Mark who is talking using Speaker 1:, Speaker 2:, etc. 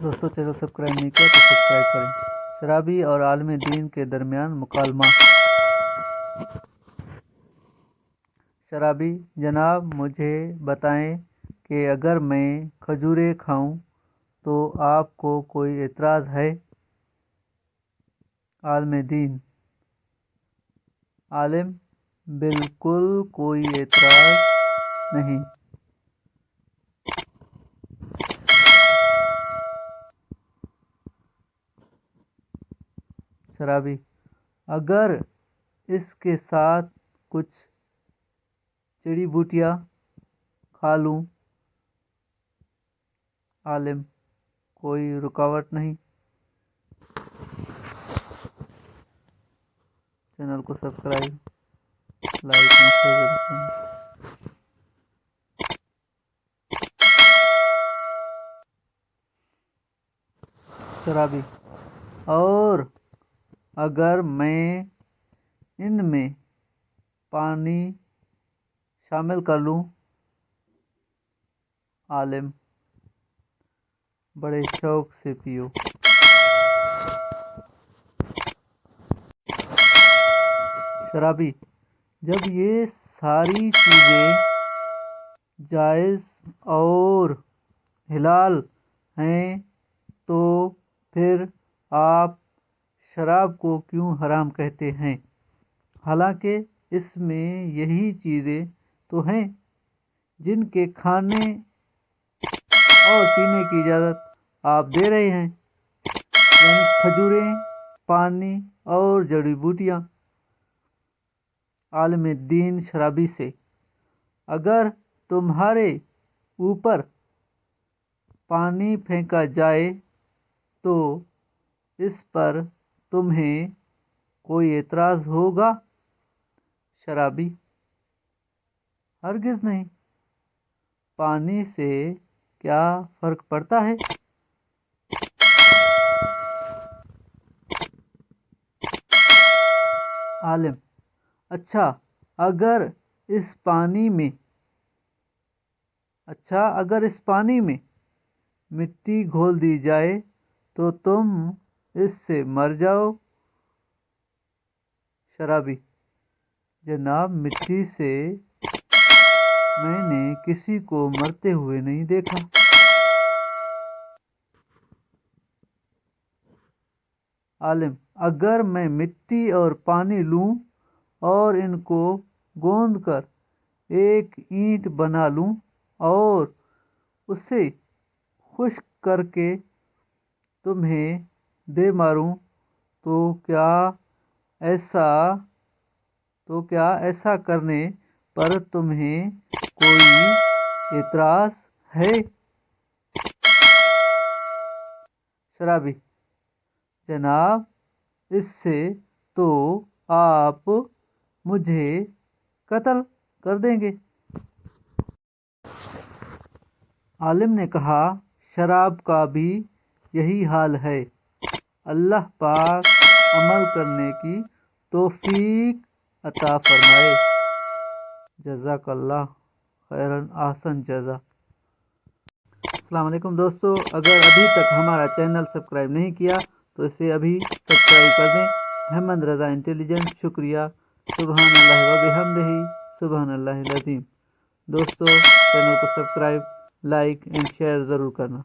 Speaker 1: दोस्तों channel subscribe नहीं किया तो सब्सक्राइब करें। शराबी और आलिम दीन के दरमियान मुकालमा। शराबी: जनाब मुझे बताएं कि अगर मैं खजूरें खाऊं तो आपको कोई एतराज़ है? आलिम दीन: आलिम: बिल्कुल कोई एतराज़ नहीं। शराबी: अगर इसके साथ कुछ जड़ी बूटियाँ खा लूँ? आलिम: कोई रुकावट नहीं। चैनल को सब्सक्राइब, लाइक और शेयर करें। शराबी: और अगर मैं इनमें पानी शामिल कर लूँ? आलिम: बड़े शौक से पियो। शराबी: जब ये सारी चीज़ें जायज़ और हिलाल हैं तो फिर आप शराब को क्यों हराम कहते हैं? हालांकि इसमें यही चीज़ें तो हैं जिनके खाने और पीने की इजाज़त आप दे रहे हैं, यानी खजूरें, पानी और जड़ी बूटियाँ। आलिम दीन शराबी से: अगर तुम्हारे ऊपर पानी फेंका जाए तो इस पर तुम्हें कोई एतराज़ होगा? शराबी: हरगिज़ नहीं। पानी से क्या फ़र्क पड़ता है? आलिम: अच्छा अगर इस पानी में मिट्टी घोल दी जाए तो तुम इससे मर जाओ? शराबी: जनाब मिट्टी से मैंने किसी को मरते हुए नहीं देखा। आलिम: अगर मैं मिट्टी और पानी लूं और इनको गोंद कर एक ईंट बना लूं और उसे खुश्क करके तुम्हें दे मारूं तो क्या ऐसा करने पर तुम्हें कोई एतराज़ है? शराबी: जनाब इससे तो आप मुझे कत्ल कर देंगे। आलिम ने कहा, शराब का भी यही हाल है। अल्लाह पाक अमल करने की तौफीक अता फरमाए। जज़ाकल्लाह खैरन अहसन जज़ा। अस्सलाम वालेकुम दोस्तों, अगर अभी तक हमारा चैनल सब्सक्राइब नहीं किया तो इसे अभी सब्सक्राइब कर दें। अहमद रज़ा इंटेलिजेंस, शुक्रिया। सुबहानल्लाह व बिहम्दिही, सुबहानल्लाहिल अज़ीम। दोस्तों चैनल को सब्सक्राइब, लाइक एंड शेयर ज़रूर करना।